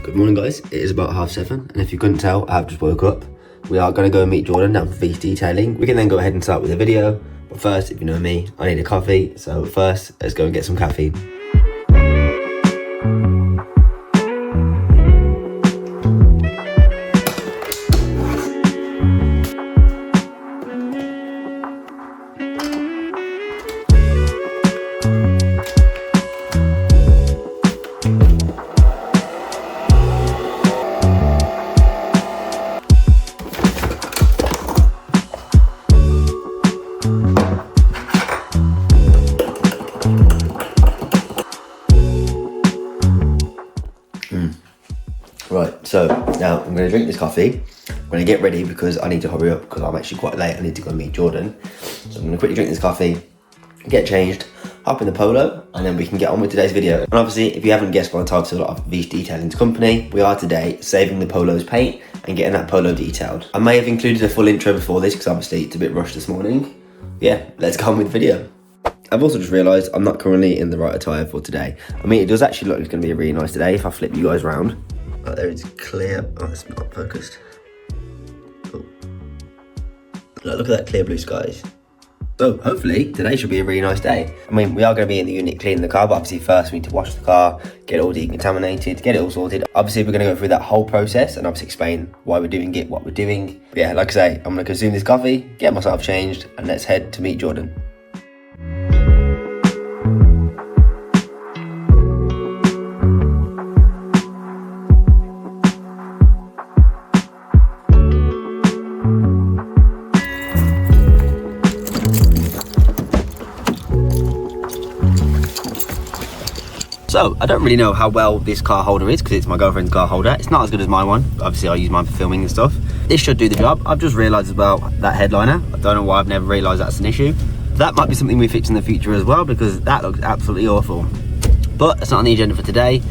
Good morning guys, it is about 7:30 and if you couldn't tell, I have just woke up. We are going to go and meet Jordan down for VW Detailing. We can then go ahead and start with the video, but first, if you know me, I need a coffee, so first, let's go and get some caffeine. Right, so now I'm going to drink this coffee. I'm going to get ready because I need to hurry up because I'm actually quite late. I need to go and meet Jordan. So I'm going to quickly drink this coffee, get changed, hop in the Polo, and then we can get on with today's video. And obviously, if you haven't guessed by the title of VW Detailing's company, we are today saving the Polo's paint and getting that Polo detailed. I may have included a full intro before this because obviously it's a bit rushed this morning. Yeah, let's go on with the video. I've also just realised I'm not currently in the right attire for today. I mean, it does actually look like it's going to be a really nice day if I flip you guys around. Oh, there it's clear. Oh, it's not focused. Oh. Look at that clear blue skies. So hopefully today should be a really nice day. I mean, we are going to be in the unit cleaning the car, but obviously first we need to wash the car, get it all decontaminated, get it all sorted. Obviously we're going to go through that whole process and obviously explain why we're doing it, what we're doing. But yeah, like I say, I'm going to consume this coffee, get myself changed, and let's head to meet Jordan. So, I don't really know how well this car holder is because it's my girlfriend's car holder. It's not as good as my one. Obviously, I use mine for filming and stuff. This should do the job. I've just realised about that headliner. I don't know why I've never realised that's an issue. That might be something we fix in the future as well because that looks absolutely awful. But that's not on the agenda for today.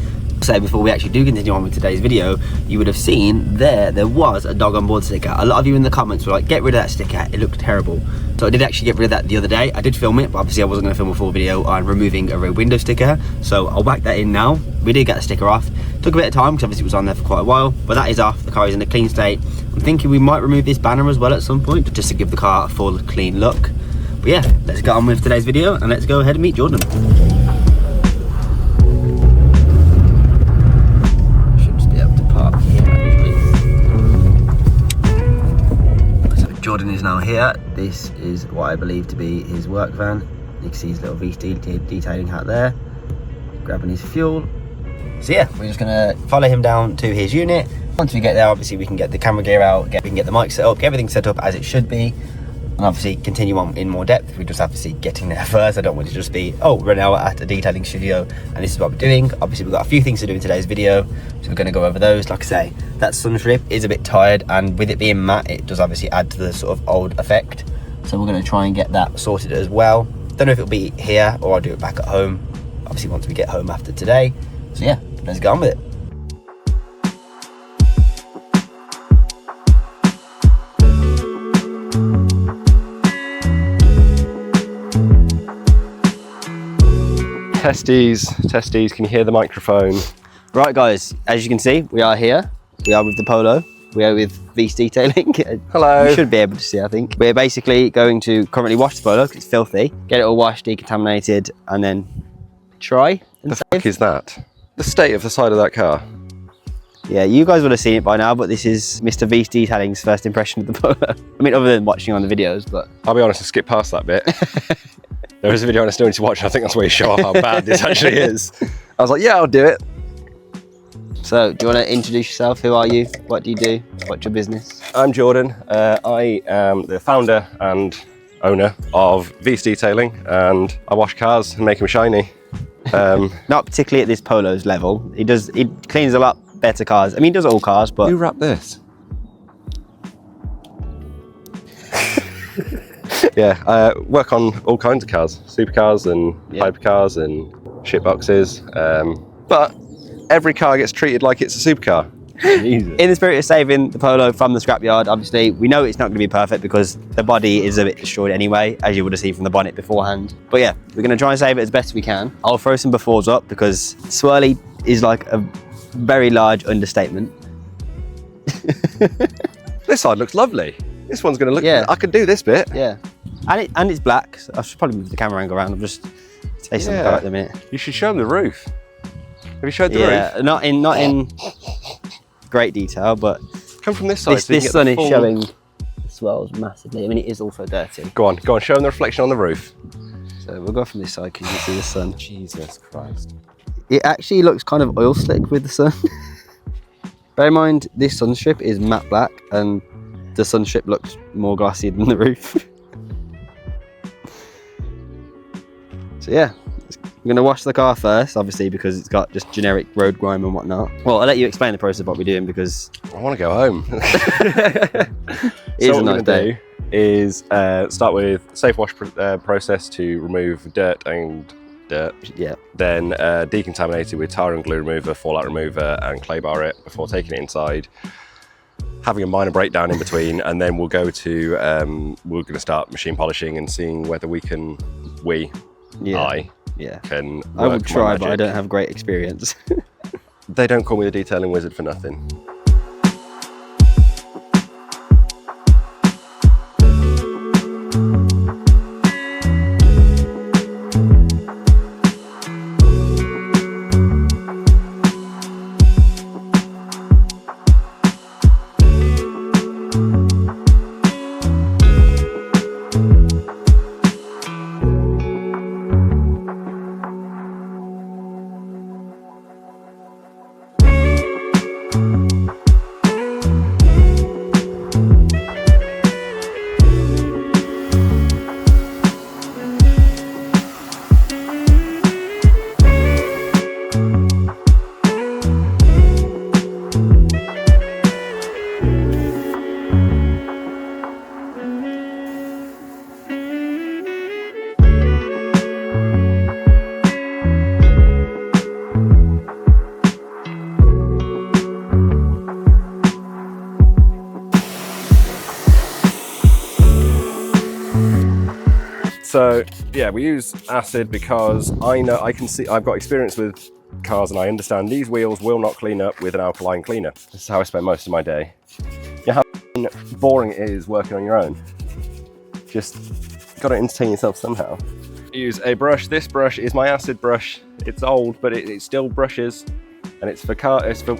So before we actually do continue on with today's video, you would have seen there was a dog on board sticker. A lot of you in the comments were like, get rid of that sticker, it looked terrible. So I did actually get rid of that the other day. I did film it, but obviously I wasn't going to film a full video on removing a rear window sticker. So I'll whack that in now. We did get the sticker off. Took a bit of time because obviously it was on there for quite a while, but that is off. The car is in a clean state. I'm thinking we might remove this banner as well at some point, just to give the car a full clean look. But yeah, let's get on with today's video and let's go ahead and meet Jordan. Jordan is now here. This is what I believe to be his work van. You can see his little VW detailing hat there, grabbing his fuel. So yeah, we're just gonna follow him down to his unit. Once we get there, obviously we can get the camera gear out, we can get the mic set up, get everything set up as it should be, and obviously continue on in more depth. We just have to see getting there first. I don't want it to just be, oh, we're now at a detailing studio and this is what we're doing. Obviously we've got a few things to do in today's video, so we're gonna go over those. Like I say, that sun strip is a bit tired, and with it being matte, it does obviously add to the sort of old effect. So we're gonna try and get that sorted as well. Don't know if it'll be here or I'll do it back at home. Obviously once we get home after today. So yeah, let's get on with it. Testes, can you hear the microphone? Right guys, as you can see, we are here. We are with the Polo. We are with VW Detailing. Hello. You should be able to see, I think. We're basically going to currently wash the Polo because it's filthy. Get it all washed, decontaminated, and then try and The fuck is that? The state of the side of that car. Yeah, you guys would have seen it by now, but this is Mr. VW Detailing's first impression of the Polo. I mean, other than watching on the videos, but... I'll be honest, I skipped past that bit. There was a video I still need to watch, and I think that's where you show off how bad this actually is. I was like, yeah, I'll do it. So, do you want to introduce yourself? Who are you? What do you do? What's your business? I'm Jordan. I am the founder and owner of VW Detailing, and I wash cars and make them shiny. Not particularly at this Polo's level. He cleans a lot better cars. I mean, he does all cars, but... Who wrapped this? Yeah, I work on all kinds of cars, supercars and hypercars and shitboxes. But every car gets treated like it's a supercar. In the spirit of saving the Polo from the scrapyard, obviously we know it's not going to be perfect because the body is a bit destroyed anyway, as you would have seen from the bonnet beforehand. But yeah, we're going to try and save it as best we can. I'll throw some befores up because swirly is like a very large understatement. This side looks lovely. This one's going to look. Yeah. I could do this bit. Yeah, and it's black. So I should probably move the camera angle around. I'm just tasting the car at the minute. You should show them the roof. Have you showed the roof? Not in great detail, but Come from this side. this sun is showing the swells massively. I mean, it is also dirty. Go on, show them the reflection on the roof. So we'll go from this side because you can see the sun. Jesus Christ. It actually looks kind of oil slick with the sun. Bear in mind, this sun strip is matte black and the sun strip looks more glossy than the roof. So yeah, I'm going to wash the car first, obviously, because it's got just generic road grime and whatnot. Well, I'll let you explain the process of what we're doing because... I want to go home. It is a nice day. Do is start with safe wash process to remove dirt and dirt. Yeah. Then decontaminate it with tar and glue remover, fallout remover, and clay bar it before taking it inside. Having a minor breakdown in between, and then we'll go to we're going to start machine polishing and seeing whether we can I would try, but I don't have great experience. They don't call me the detailing wizard for nothing. So yeah, we use acid because I've got experience with cars and I understand these wheels will not clean up with an alkaline cleaner. This is how I spend most of my day. You know how boring it is working on your own? Just gotta entertain yourself somehow. Use a brush. This brush is my acid brush. It's old, but it still brushes. And it's for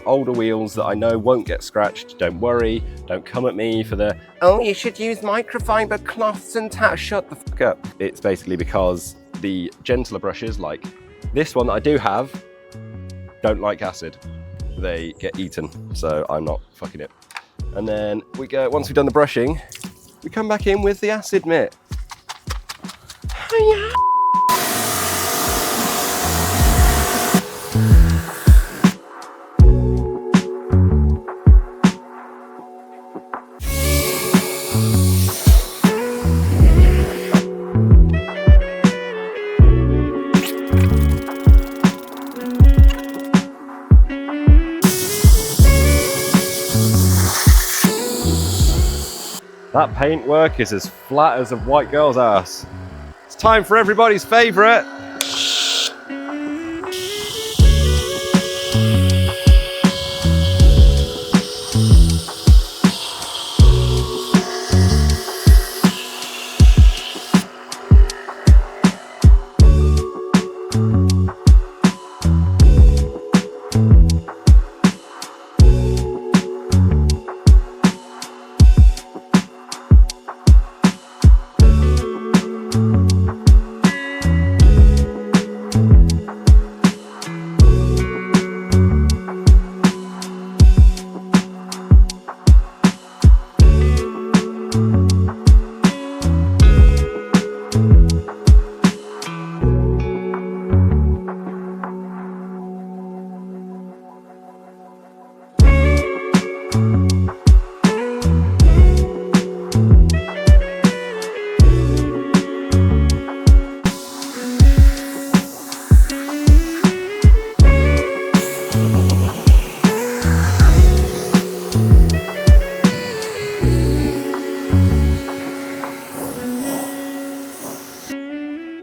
older wheels that I know won't get scratched. Don't worry, don't come at me for the, oh, you should use microfiber cloths and shut the fuck up. It's basically because the gentler brushes, like this one that I do have, don't like acid. They get eaten, so I'm not fucking it. And then we go, once we've done the brushing, we come back in with the acid mitt. That paintwork is as flat as a white girl's ass. It's time for everybody's favourite.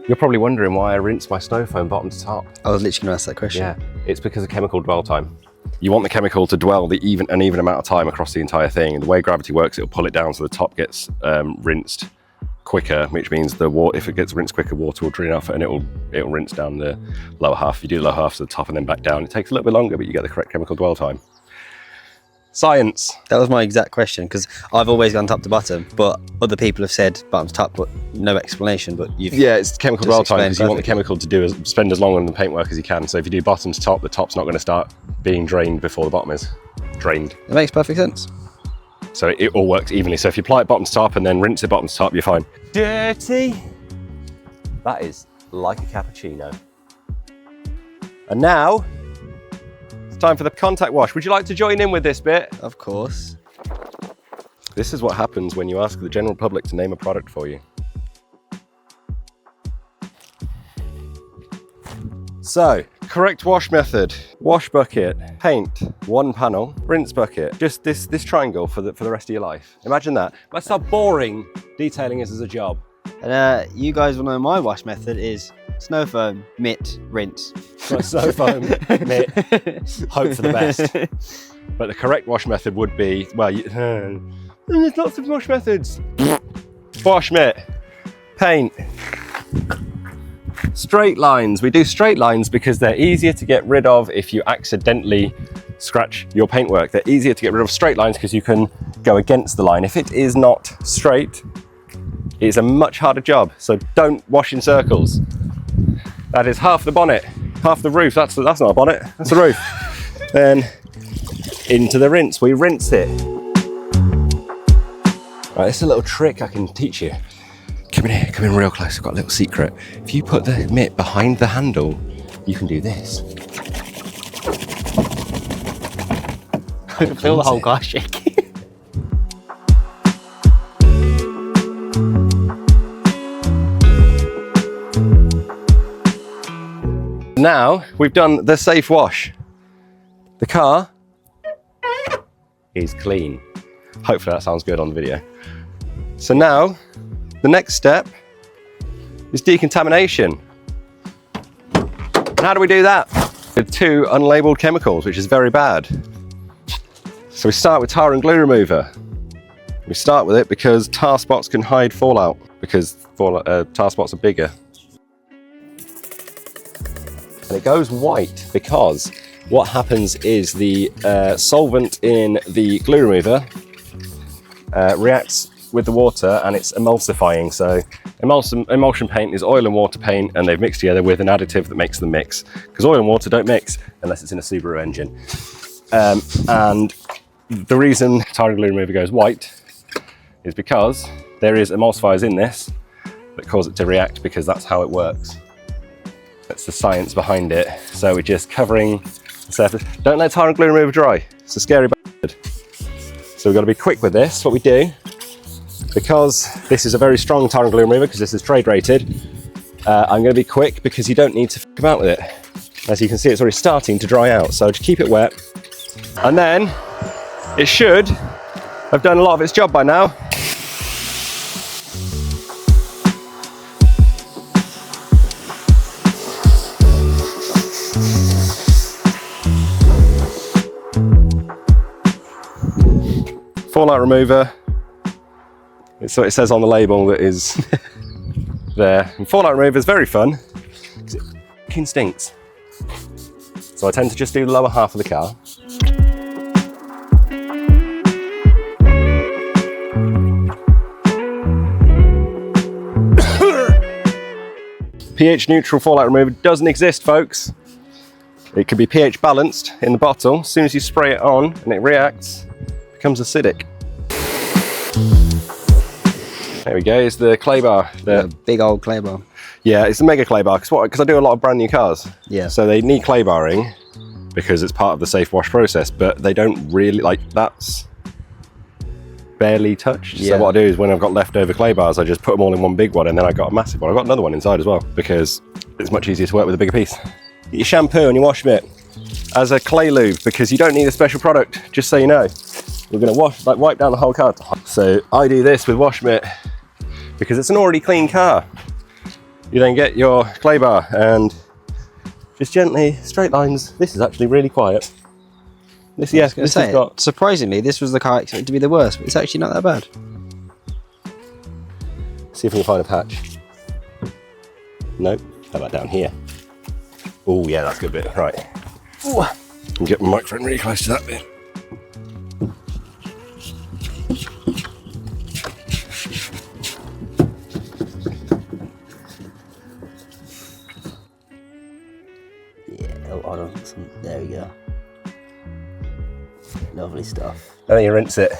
You're probably wondering why I rinse my snow foam bottom to top. I was literally going to ask that question. Yeah, it's because of chemical dwell time. you want the chemical to dwell an even amount of time across the entire thing. And the way gravity works, it'll pull it down so the top gets rinsed quicker, which means the water, if it gets rinsed quicker, water will drain off and it'll rinse down the lower half. If you do the lower half to the top and then back down, it takes a little bit longer, but you get the correct chemical dwell time. Science. That was my exact question, because I've always gone top to bottom, but other people have said bottom to top, but no explanation. But it's chemical dwell time, because you want the perfectly. chemical to spend as long on the paintwork as you can. So if you do bottom to top, the top's not going to start being drained before the bottom is drained. It makes perfect sense. So it all works evenly. So if you apply it bottom to top and then rinse it bottom to top, you're fine. Dirty. That is like a cappuccino. And now it's time for the contact wash. Would you like to join in with this bit? Of course. This is what happens when you ask the general public to name a product for you. So, correct wash method: wash bucket, paint, one panel, rinse bucket. Just this triangle for the rest of your life. Imagine that. That's how boring detailing is as a job. And you guys will know my wash method is snow foam, mitt, rinse. So snow foam, mitt, hope for the best. But the correct wash method would be, well, there's lots of wash methods. Wash mitt, paint, straight lines. We do straight lines because they're easier to get rid of if you accidentally scratch your paintwork. They're easier to get rid of straight lines because you can go against the line. If it is not straight, it's a much harder job. So don't wash in circles. That is half the bonnet, half the roof. That's not a bonnet, that's a roof. Then into the rinse, we rinse it. Right, this is a little trick I can teach you. Come in here, come in real close, I've got a little secret. If you put the mitt behind the handle, you can do this. I can feel the whole car shaking. Now we've done the safe wash. The car is clean. Hopefully that sounds good on the video. So now the next step is decontamination. And how do we do that? With 2 unlabeled chemicals, which is very bad. So we start with tar and glue remover. We start with it because tar spots can hide fallout, because tar spots are bigger. And it goes white because what happens is the solvent in the glue remover reacts with the water and it's emulsifying. So emulsion paint is oil and water paint, and they've mixed together with an additive that makes them mix, because oil and water don't mix unless it's in a Subaru engine. And the reason tar and glue remover goes white is because there is emulsifiers in this that cause it to react, because that's how it works. That's the science behind it. So we're just covering the surface. Don't let tar and glue remover dry. It's a scary bastard. So we've got to be quick with this. What we do, because this is a very strong tar and glue remover, because this is trade rated, I'm going to be quick because you don't need to f about with it. As you can see, it's already starting to dry out. So just keep it wet. And then it should have done a lot of its job by now. Fallout remover. So it says on the label that is there. And fallout remover is very fun because it fucking stinks. So I tend to just do the lower half of the car. pH neutral fallout remover doesn't exist, folks. It can be pH balanced in the bottle. As soon as you spray it on and it reacts, it becomes acidic. There we go, it's the clay bar. The big old clay bar. Yeah, it's the mega clay bar, because I do a lot of brand new cars. Yeah. So they need clay barring because it's part of the safe wash process, but they don't really, that's barely touched. Yeah. So what I do is when I've got leftover clay bars, I just put them all in one big one, and then I got a massive one. I've got another one inside as well, because it's much easier to work with a bigger piece. Get your shampoo and your wash mitt as a clay lube, because you don't need a special product, just so you know. We're gonna wipe down the whole car. So I do this with wash mitt because it's an already clean car. You then get your clay bar and just gently, straight lines. This is actually really quiet. This, yes, This has got... Surprisingly, this was the car I expected to be the worst, but it's actually not that bad. See if we can find a patch. Nope. How about down here? Oh yeah, that's a good bit. Right. Ooh. Can get my microphone really close to that bit. Yeah, hold on. There we go. Lovely stuff. And then you rinse it.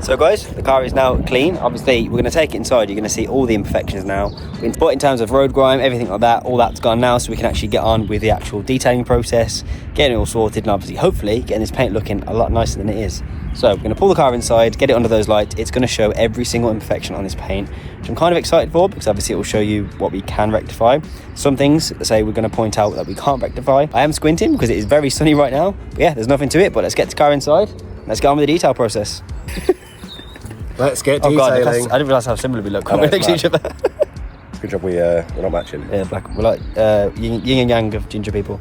So guys, the car is now clean. Obviously, we're going to take it inside. You're going to see all the imperfections now. But in terms of road grime, everything like that, all that's gone now, so we can actually get on with the actual detailing process, getting it all sorted, and obviously, hopefully, getting this paint looking a lot nicer than it is. So we're going to pull the car inside, get it under those lights. It's going to show every single imperfection on this paint, which I'm kind of excited for, because obviously it will show you what we can rectify. Some things, say, we're going to point out that we can't rectify. I am squinting because it is very sunny right now. But yeah, there's nothing to it, but let's get the car inside. Let's get on with the detail process. Let's get Oh god, detailing. I didn't realise how similar we look when we're next to each other. Good job we're not matching. Yeah, black. We're like yin and yang of ginger people.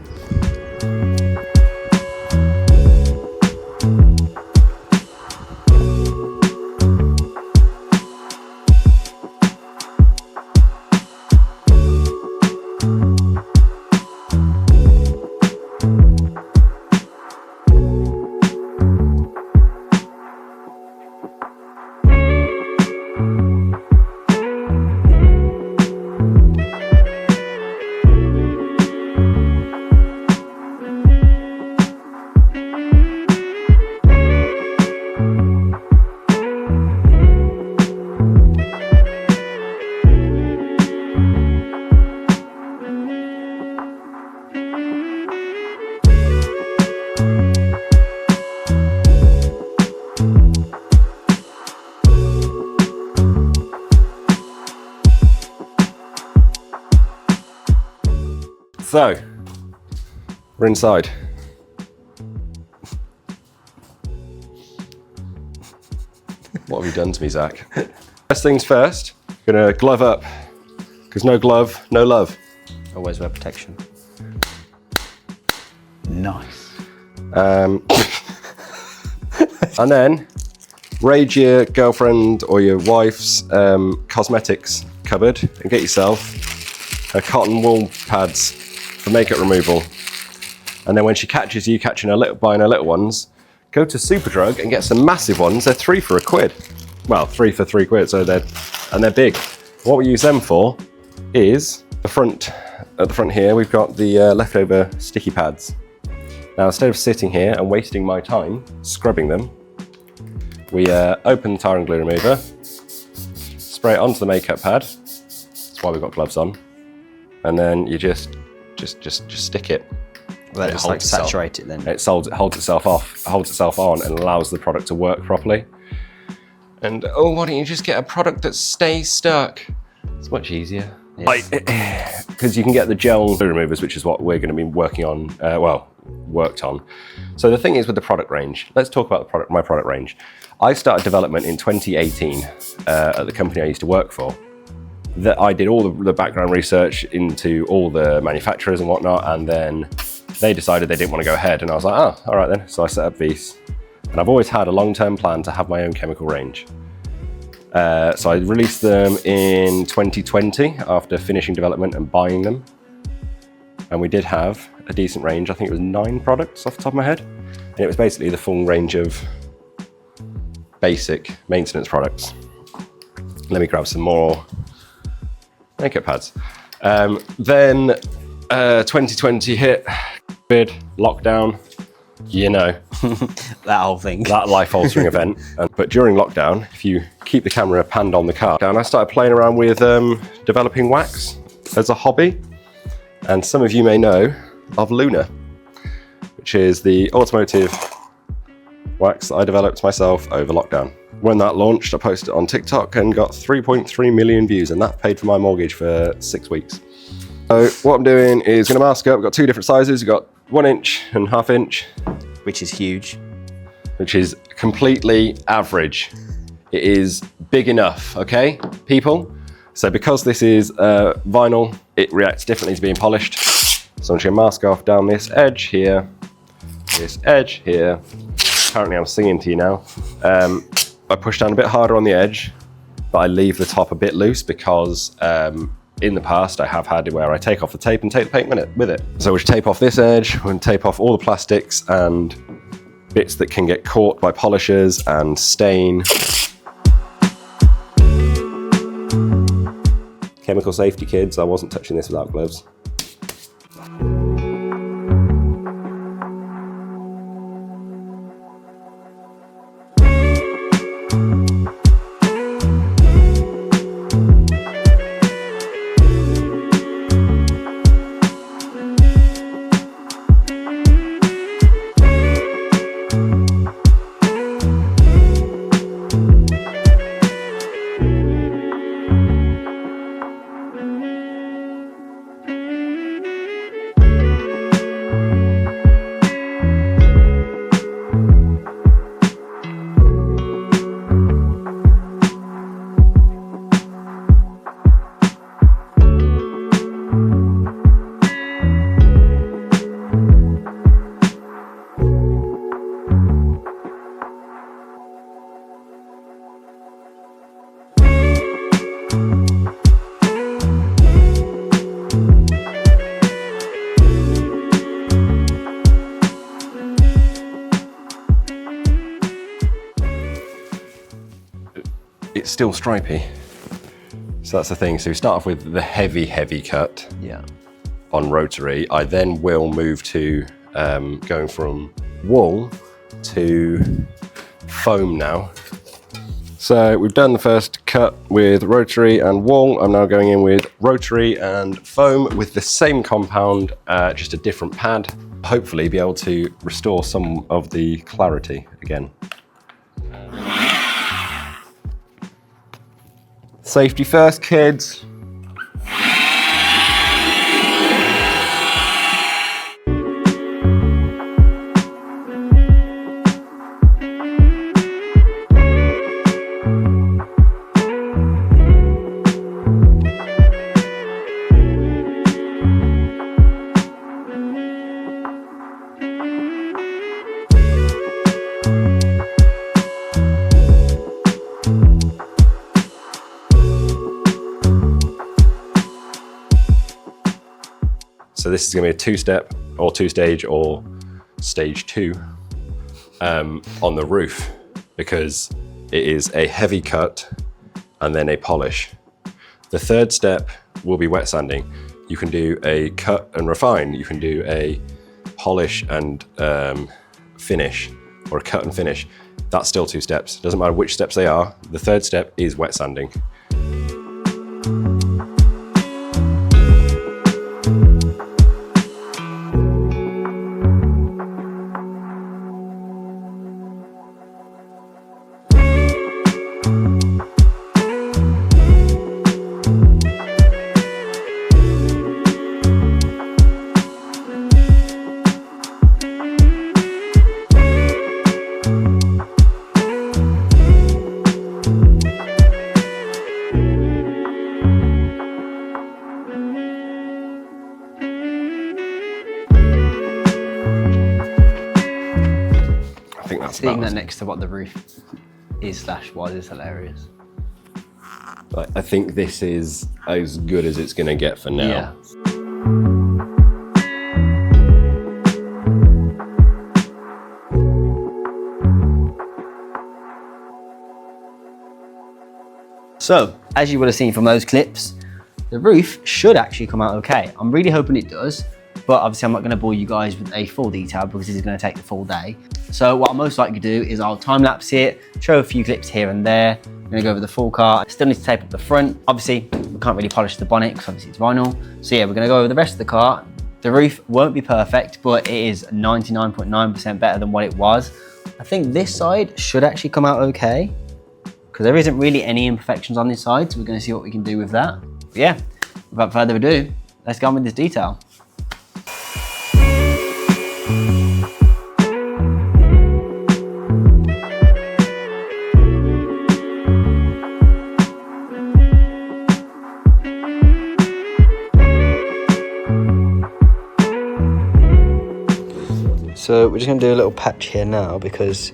So, we're inside. What have you done to me, Zach? First things first, gonna glove up, because no glove, no love. Always wear protection. Nice. And then raid your girlfriend or your wife's cosmetics cupboard and get yourself a cotton wool pads for makeup removal. And then when she catches you catching her buying her little ones, go to Superdrug and get some massive ones. They're 3 for £1. Well, 3 for £3, so they're big. What we use them for is at the front here, we've got the leftover sticky pads. Now, instead of sitting here and wasting my time scrubbing them, we open the tar and glue remover, spray it onto the makeup pad. That's why we've got gloves on. And then you just stick it. Let it like saturate it then. It holds itself on and allows the product to work properly. And oh, why don't you just get a product that stays stuck? It's much easier. Because you can get the gel removers, which is what we're going to be working on, worked on. So the thing is with the product range, let's talk about my product range. I started development in 2018 at the company I used to work for. That I did all the background research into all the manufacturers and whatnot, and then they decided they didn't want to go ahead, and I was like, oh, all right then. So I set up V's, and I've always had a long-term plan to have my own chemical range. So I released them in 2020 after finishing development and buying them, and we did have a decent range. I think it was 9 products off the top of my head, and it was basically the full range of basic maintenance products. Let me grab some more makeup pads. Then 2020 hit, COVID, lockdown, you know. That whole thing. That life-altering event. But during lockdown, if you keep the camera panned on the car, I started playing around with developing wax as a hobby. And some of you may know of Luna, which is the automotive wax that I developed myself over lockdown. When that launched, I posted it on TikTok and got 3.3 million views, and that paid for my mortgage for 6 weeks. So what I'm doing is going to mask up. We've got 2 different sizes. We've got 1 inch and 1/2 inch. Which is huge. Which is completely average. It is big enough, okay, people? So because this is vinyl, it reacts differently to being polished. So I'm just gonna mask off down this edge here, this edge here. Apparently I'm singing to you now. I push down a bit harder on the edge, but I leave the top a bit loose because in the past I have had it where I take off the tape and take the paint with it. So we tape off this edge, we're gonna tape off all the plastics and bits that can get caught by polishers and stain. Chemical safety, kids, I wasn't touching this without gloves. It's still stripy. So that's the thing. So we start off with the heavy cut on rotary. I then will move to going from wool to foam now. So we've done the first cut with rotary and wool. I'm now going in with rotary and foam with the same compound, just a different pad. Hopefully be able to restore some of the clarity again. Safety first, kids. So this is going to be a two-step or two-stage or stage 2 on the roof, because it is a heavy cut and then a polish. The third step will be wet sanding. You can do a cut and refine. You can do a polish and finish, or a cut and finish. That's still 2 steps. Doesn't matter which steps they are. The third step is wet sanding. Seeing that next to what the roof is / was is hilarious. I think this is as good as it's going to get for now. Yeah. So, as you would have seen from those clips, the roof should actually come out okay. I'm really hoping it does, but obviously I'm not going to bore you guys with a full detail because this is going to take the full day. So what I'll most likely do is I'll time lapse it, show a few clips here and there. I'm going to go over the full car. I still need to tape up the front. Obviously, we can't really polish the bonnet because obviously it's vinyl. So yeah, we're going to go over the rest of the car. The roof won't be perfect, but it is 99.9% better than what it was. I think this side should actually come out okay because there isn't really any imperfections on this side. So we're going to see what we can do with that. But yeah, without further ado, let's go on with this detail. So we're just going to do a little patch here now because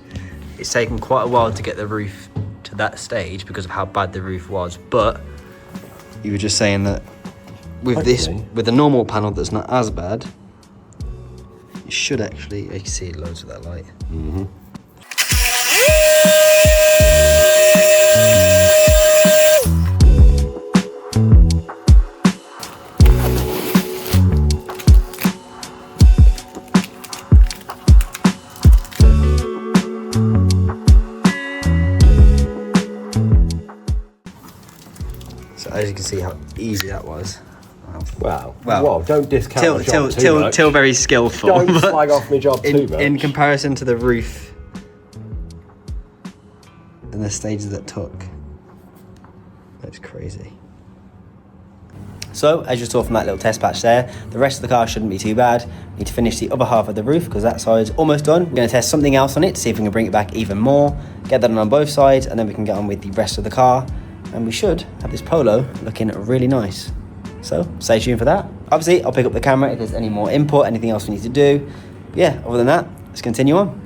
it's taken quite a while to get the roof to that stage because of how bad the roof was. But you were just saying that with this, with the normal panel that's not as bad, you should actually, you can see loads of that light. Mm-hmm. So as you can see how easy that was. Wow. Well, Whoa, don't discount my job too much. Till very skillful. Don't slag off my job too much. In comparison to the roof and the stages that took, that's crazy. So, as you saw from that little test patch there, the rest of the car shouldn't be too bad. We need to finish the other half of the roof because that side's almost done. We're going to test something else on it to see if we can bring it back even more, get that on both sides, and then we can get on with the rest of the car. And we should have this Polo looking really nice. So, stay tuned for that. Obviously, I'll pick up the camera if there's any more input, anything else we need to do. But yeah, other than that, let's continue on.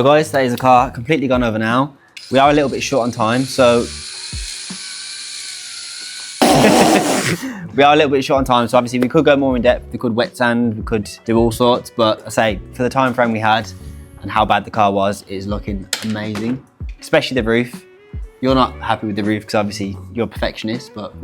So guys, that is the car completely gone over now. We are a little bit short on time, so we are a little bit short on time, so obviously we could go more in depth, we could wet sand, we could do all sorts, but I say, for the time frame we had and how bad the car was, it is looking amazing. Especially the roof. You're not happy with the roof because obviously you're a perfectionist, but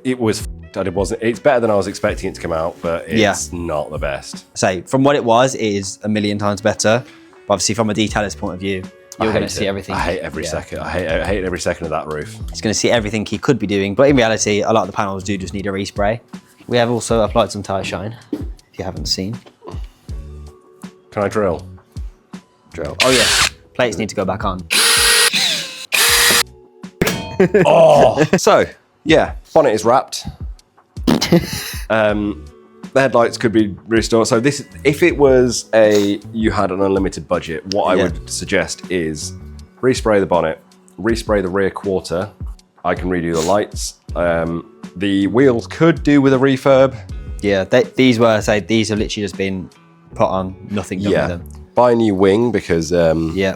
it was it wasn't. It's better than I was expecting it to come out, but it's not the best. Say, from what it was, it is a million times better. But obviously from a detailer's point of view, you're going to see everything. I hate every second. I hate every second of that roof. It's going to see everything he could be doing, but in reality, a lot of the panels do just need a respray. We have also applied some tyre shine, if you haven't seen. Can I drill? Drill. Oh yeah, plates need to go back on. Oh! So, yeah, bonnet is wrapped. The headlights could be restored. So this, if it was you had an unlimited budget, what I would suggest is respray the bonnet, respray the rear quarter. I can redo the lights. The wheels could do with a refurb. Yeah, these have literally just been put on, nothing done with them. Buy a new wing because yeah,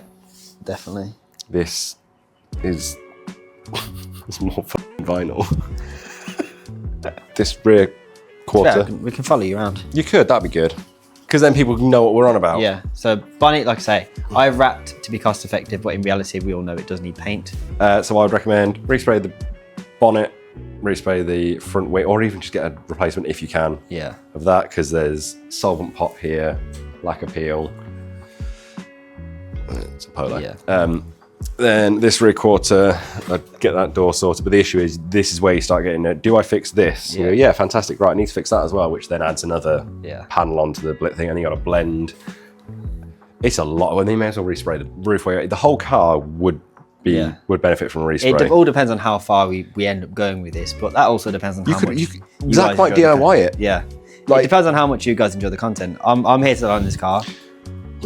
definitely. This is it's more fucking vinyl. This rear quarter. Yeah, we can follow you around. You could, that'd be good. Because then people can know what we're on about. Yeah, so bonnet, like I say, I've wrapped to be cost effective, but in reality, we all know it does need paint. So I would recommend respray the bonnet, respray the front wing, or even just get a replacement if you can. Yeah. Of that, because there's solvent pop here, lack of peel. It's a Polo. Yeah. Then this rear quarter, I'd get that door sorted. But the issue is, this is where you start getting it. Do I fix this? You go, yeah, fantastic. Right, I need to fix that as well, which then adds another panel onto the blit thing, and you got to blend. It's a lot. Well, they may as well respray the roof. The whole car would benefit from a respray. It all depends on how far we end up going with this, but that also depends on how much. Zach might DIY it. Yeah, like, it depends on how much you guys enjoy the content. I'm here to learn this car.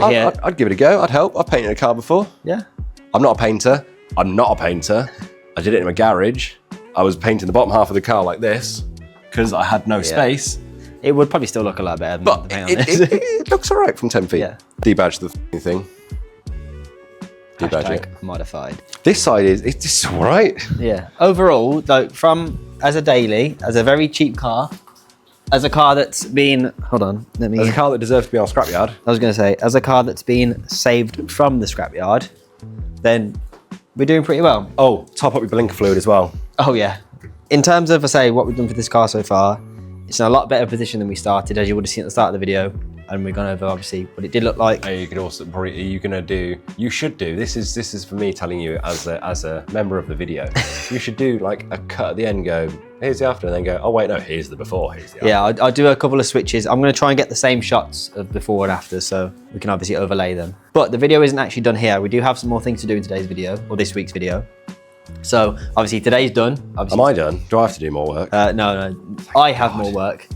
I'd give it a go. I'd help. I've painted a car before. Yeah. I'm not a painter. I'm not a painter. I did it in my garage. I was painting the bottom half of the car like this because I had no space. It would probably still look a lot better than the paint on this. It looks all right from 10 feet. Yeah. Debadge the thing. Debadge it. Modified. This side it's all right. Yeah. Overall, like as a daily, as a very cheap car, as a car that's been, as a car that deserves to be on scrapyard. I was going to say, as a car that's been saved from the scrapyard, then we're doing pretty well. Oh, top up with blinker fluid as well. Oh yeah. In terms of, what we've done for this car so far, it's in a lot better position than we started, as you would have seen at the start of the video. And we've gone over, obviously, what it did look like. You could also, you should do, this is for me telling you as a member of the video, you should do like a cut at the end, go, here's the after, and then go, oh wait, no, here's the before, here's the after. Yeah, I'll do a couple of switches. I'm gonna try and get the same shots of before and after, so we can obviously overlay them. But the video isn't actually done here. We do have some more things to do in today's video, or this week's video. So obviously today's done. Am I done? Do I have to do more work? No, I have more work.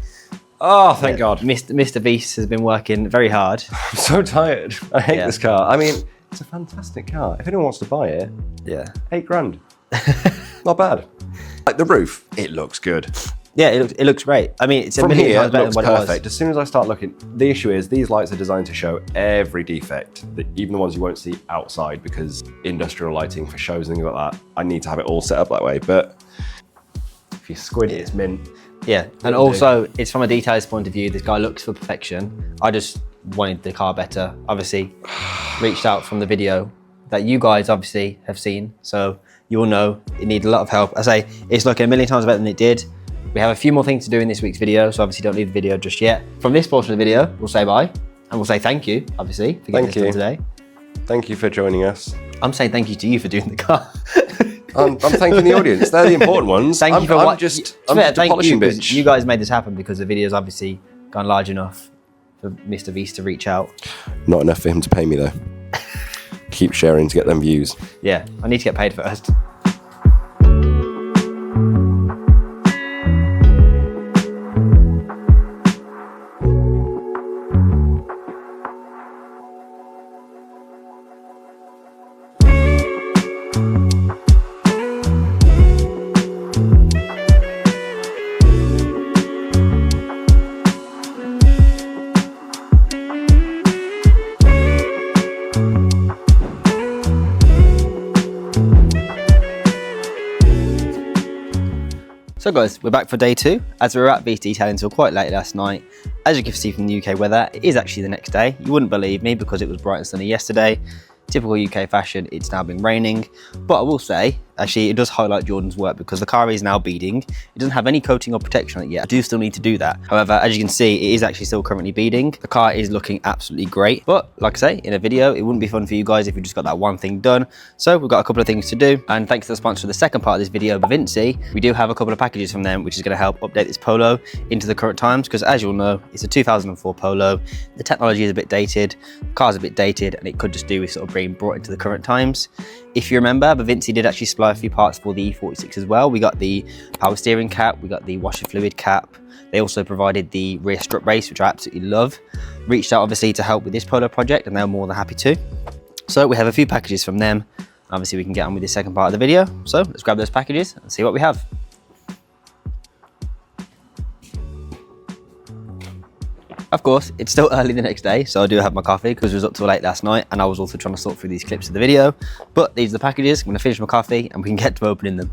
Oh, thank God. Mr. Beast has been working very hard. I'm so tired. I hate this car. I mean, it's a fantastic car. If anyone wants to buy it, $8 grand. Not bad. Like the roof, it looks good. Yeah, it looks great. I mean, it's from a million here, times better it looks than what perfect. it was. As soon as I start looking, the issue is these lights are designed to show every defect, even the ones you won't see outside, because industrial lighting for shows and things like that, I need to have it all set up that way. But if you squid it, it's mint. Yeah, and also it's from a detailer's point of view. This guy looks for perfection. I just wanted the car better. Obviously, reached out from the video that you guys obviously have seen, so you will know it needed a lot of help. I say it's looking a million times better than it did. We have a few more things to do in this week's video, so obviously don't leave the video just yet. From this portion of the video, we'll say bye, and we'll say thank you, obviously, for getting this done today. Thank you for joining us. I'm saying thank you to you for doing the car. I'm thanking the audience. They're the important ones. Thank you for I'm just a polishing bitch. You guys made this happen because the video's obviously gone large enough for Mr. Beast to reach out. Not enough for him to pay me though. Keep sharing to get them views. Yeah, I need to get paid first. So guys, we're back for day 2. As we were at VT detailing until quite late last night, as you can see from the UK weather, it is actually the next day. You wouldn't believe me because it was bright and sunny yesterday. Typical UK fashion, it's now been raining. But I will say, actually, it does highlight Jordan's work because the car is now beading. It doesn't have any coating or protection on it yet. I do still need to do that. However, as you can see, it is actually still currently beading. The car is looking absolutely great. But like I say, in a video, it wouldn't be fun for you guys if you just got that one thing done. So we've got a couple of things to do. And thanks to the sponsor of the second part of this video, Bevinsee, we do have a couple of packages from them, which is going to help update this Polo into the current times. Because as you'll know, it's a 2004 Polo. The technology is a bit dated, the car's a bit dated, and it could just do with sort of being brought into the current times. If you remember, Bevinsee did actually supply a few parts for the E46 as well. We got the power steering cap, we got the washer fluid cap. They also provided the rear strut brace, which I absolutely love. Reached out obviously to help with this Polo project, and they're more than happy to. So we have a few packages from them. Obviously we can get on with the second part of the video. So let's grab those packages and see what we have. Of course, it's still early the next day, so I do have my coffee because I was up till late last night, and I was also trying to sort through these clips of the video. But these are the packages. I'm going to finish my coffee and we can get to opening them.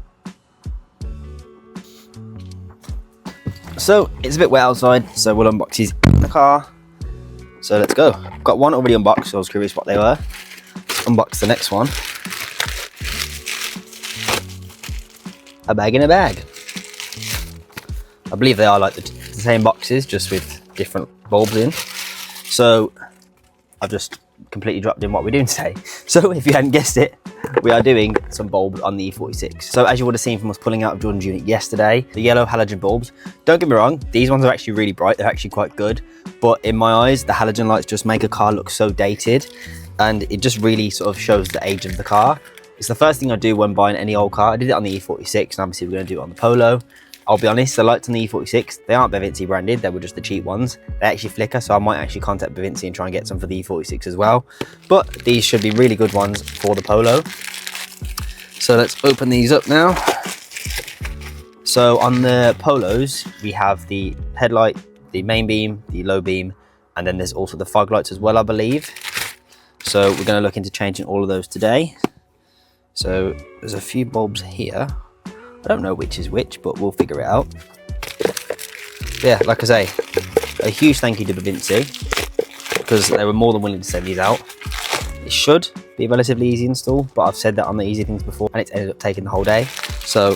So it's a bit wet outside, so we'll unbox these in the car. So let's go. I've got one already unboxed, so I was curious what they were. Let's unbox the next one. A bag in a bag. I believe they are like the same boxes, just with different bulbs in. So I've just completely dropped in what we're doing today. So if you hadn't guessed it, we are doing some bulbs on the E46. So as you would have seen from us pulling out of Jordan's unit yesterday, the yellow halogen bulbs, don't get me wrong, these ones are actually really bright, they're actually quite good, but in my eyes the halogen lights just make a car look so dated, and it just really sort of shows the age of the car. It's the first thing I do when buying any old car. I did it on the E46, and obviously we're going to do it on the Polo. I'll be honest, the lights on the E46, they aren't Bevinsee branded, they were just the cheap ones. They actually flicker, so I might actually contact Bevinsee and try and get some for the E46 as well. But these should be really good ones for the Polo. So let's open these up now. So on the Polos, we have the headlight, the main beam, the low beam, and then there's also the fog lights as well, I believe. So we're going to look into changing all of those today. So there's a few bulbs here. I don't know which is which, but we'll figure it out. Yeah, like I say, a huge thank you to Bevinsee because they were more than willing to send these out. It should be a relatively easy install, but I've said that on the easy things before and it's ended up taking the whole day. So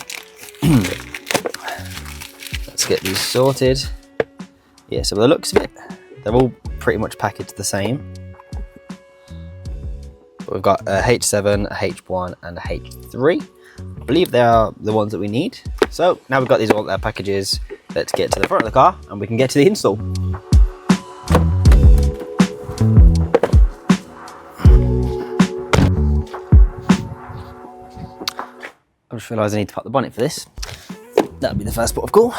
let's get these sorted. Yeah, so by the looks of it, they're all pretty much packaged the same. But we've got a H7, a H1 and a H3. I believe they are the ones that we need. So now we've got these all packages, let's get to the front of the car and we can get to the install. I just realised I need to pop the bonnet for this. That'll be the first port of call.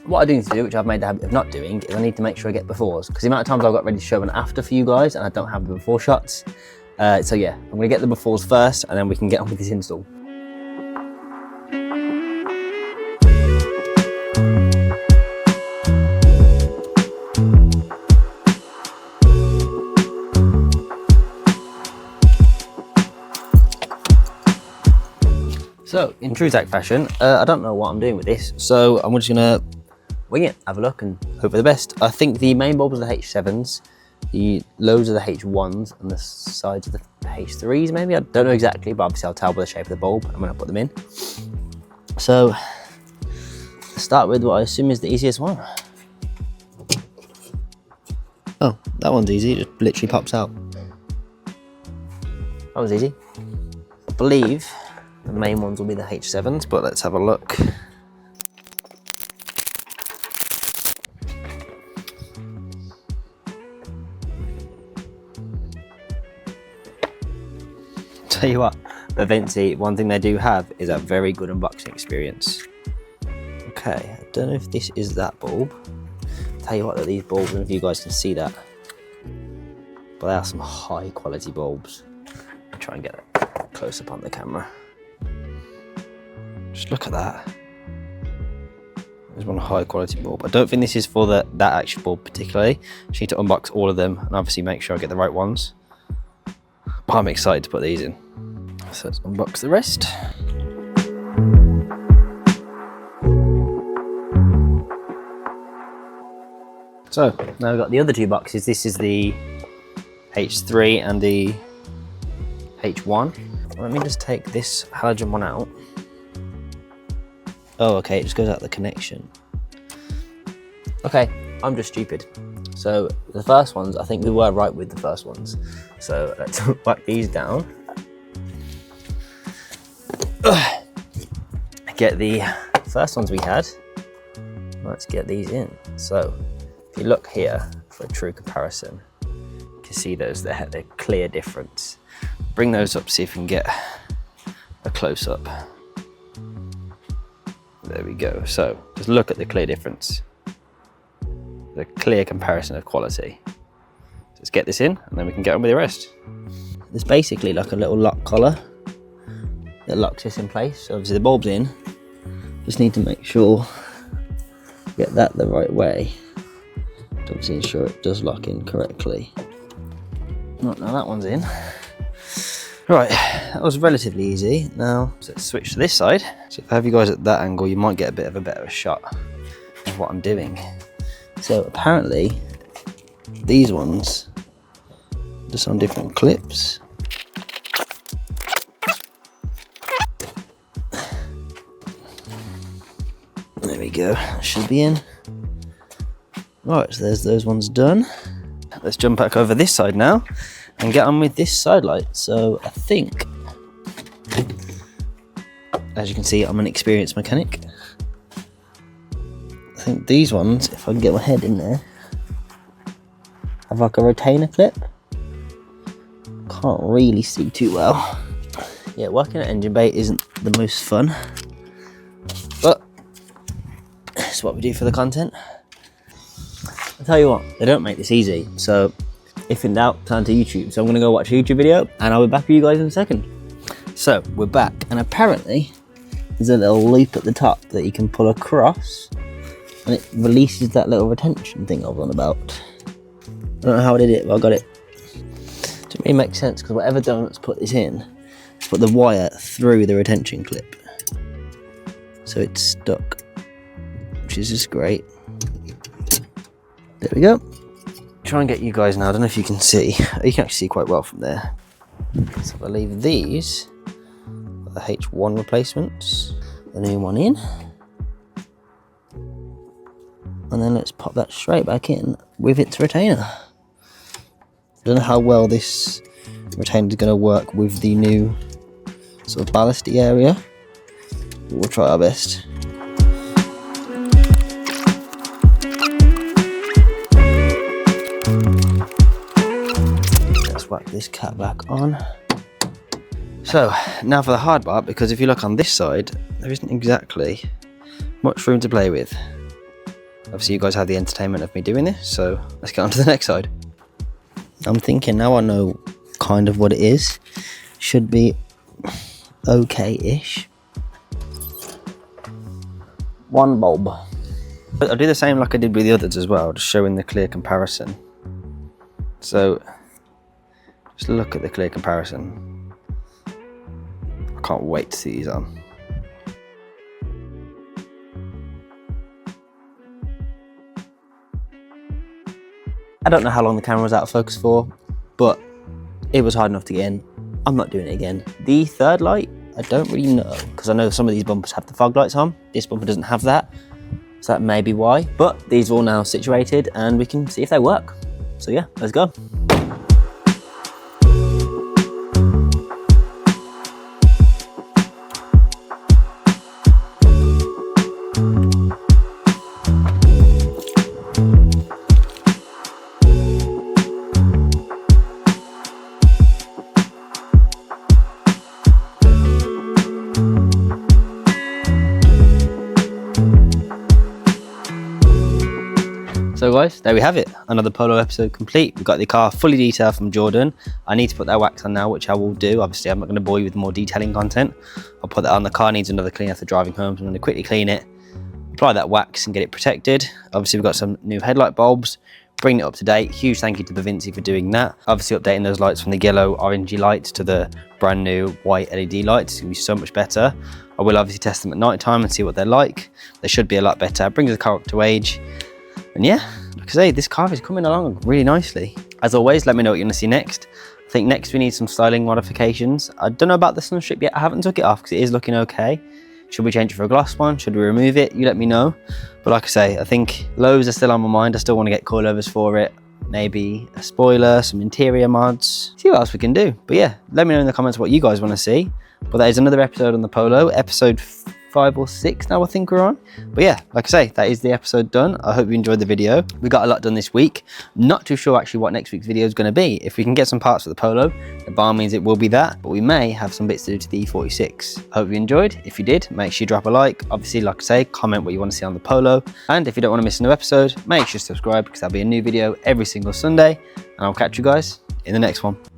What I do need to do, which I've made the habit of not doing, is I need to make sure I get befores, because the amount of times I've got ready to show an after for you guys and I don't have the before shots. So yeah, I'm going to get the befores first and then we can get on with this install. So in true Zach fashion, I don't know what I'm doing with this, so I'm just going to wing it, have a look and hope for the best. I think the main bulbs are the H7s, the lows are the H1s, and the sides are the H3s maybe. I don't know exactly, but obviously I'll tell by the shape of the bulb and when I put them in. So let's start with what I assume is the easiest one. Oh, that one's easy, it just literally pops out. That was easy. I believe the main ones will be the H7s, but let's have a look. Tell you what, Bevinsee, one thing they do have is a very good unboxing experience. Okay, I don't know if this is that bulb. Tell you what, that these bulbs, and if you guys can see that, but they are some high quality bulbs. I'll try and get it close up on the camera. Just look at that. There's one high quality bulb. I don't think this is for that actual bulb particularly. Just need to unbox all of them and obviously make sure I get the right ones. But I'm excited to put these in. So let's unbox the rest. So now we've got the other two boxes. This is the H3 and the H1. Let me just take this halogen one out. Oh, okay, it just goes out the connection. Okay, I'm just stupid. So the first ones, I think we were right with the first ones. So let's whack these down. Get the first ones we had. Let's get these in. So if you look here for a true comparison, you can see those, they're clear difference. Bring those up, see if we can get a close up. There we go. So just look at the clear difference. The clear comparison of quality. Let's get this in and then we can get on with the rest. There's basically like a little lock collar that locks this in place. So obviously the bulb's in. Just need to make sure get that the right way. To obviously ensure it does lock in correctly. Right, now that one's in. Right, that was relatively easy. Now let's switch to this side. So if I have you guys at that angle, you might get a bit of a better shot of what I'm doing. So apparently these ones are just on different clips. There we go, should be in. Right, so there's those ones done. Let's jump back over this side now and get on with this side light. So I think, as you can see, I'm an experienced mechanic. I think these ones, if I can get my head in there, have like a retainer clip. Can't really see too well. Yeah, working at engine bay isn't the most fun, but it's what we do for the content. I'll tell you what, they don't make this easy, so if in doubt, turn to YouTube. So I'm gonna go watch a YouTube video and I'll be back with you guys in a second. So we're back, and apparently there's a little loop at the top that you can pull across and it releases that little retention thing I was on about. I don't know how I did it, but I got it. Didn't really make sense because whatever donuts put this in, let's put the wire through the retention clip. So it's stuck, which is just great. There we go. Try and get you guys now. I don't know if you can see. You can actually see quite well from there. So I'll leave these, the H1 replacements, the new one in. And then let's pop that straight back in with its retainer. I don't know how well this retainer is going to work with the new sort of ballasty area, but we'll try our best. Let's whack this cap back on. So now for the hard part, because if you look on this side, there isn't exactly much room to play with. Obviously you guys had the entertainment of me doing this, so let's get on to the next side. I'm thinking now I know kind of what it is. Should be okay-ish. One bulb. But I'll do the same like I did with the others as well, just showing the clear comparison. So just look at the clear comparison. I can't wait to see these on. I don't know how long the camera was out of focus for, but it was hard enough to get in. I'm not doing it again. The third light, I don't really know, because I know some of these bumpers have the fog lights on. This bumper doesn't have that, so that may be why. But these are all now situated and we can see if they work. So yeah, let's go. So guys, there we have it, another Polo episode complete. We've got the car fully detailed from Jordan. I need to put that wax on now, which I will do. Obviously I'm not going to bore you with more detailing content. I'll put that on. The car needs another clean after driving home, so I'm going to quickly clean it, apply that wax and get it protected. Obviously we've got some new headlight bulbs, bringing it up to date. Huge thank you to Bevinsee for doing that. Obviously updating those lights from the yellow orangey lights to the brand new white LED lights. It's gonna be so much better. I will obviously test them at night time and see what they're like. They should be a lot better. Brings the car up to age. And yeah, like I say, this car is coming along really nicely. As always, let me know what you're gonna see next. I think next we need some styling modifications. I don't know about the sun strip yet. I haven't took it off because it is looking okay. Should we change it for a gloss one? Should we remove it? You let me know. But like I say, I think lows are still on my mind. I still want to get coilovers for it. Maybe a spoiler, some interior mods. See what else we can do. But yeah, let me know in the comments what you guys want to see. But that is another episode on the Polo, episode 5 or 6 now I think we're on. But yeah, like I say, that is the episode done. I hope you enjoyed the video. We got a lot done this week. Not too sure actually what next week's video is going to be. If we can get some parts for the Polo, by all means it will be that. But we may have some bits to do to the E46. I hope you enjoyed. If you did, make sure you drop a like. Obviously, like I say, comment what you want to see on the Polo. And if you don't want to miss a new episode, make sure to subscribe because there'll be a new video every single Sunday. And I'll catch you guys in the next one.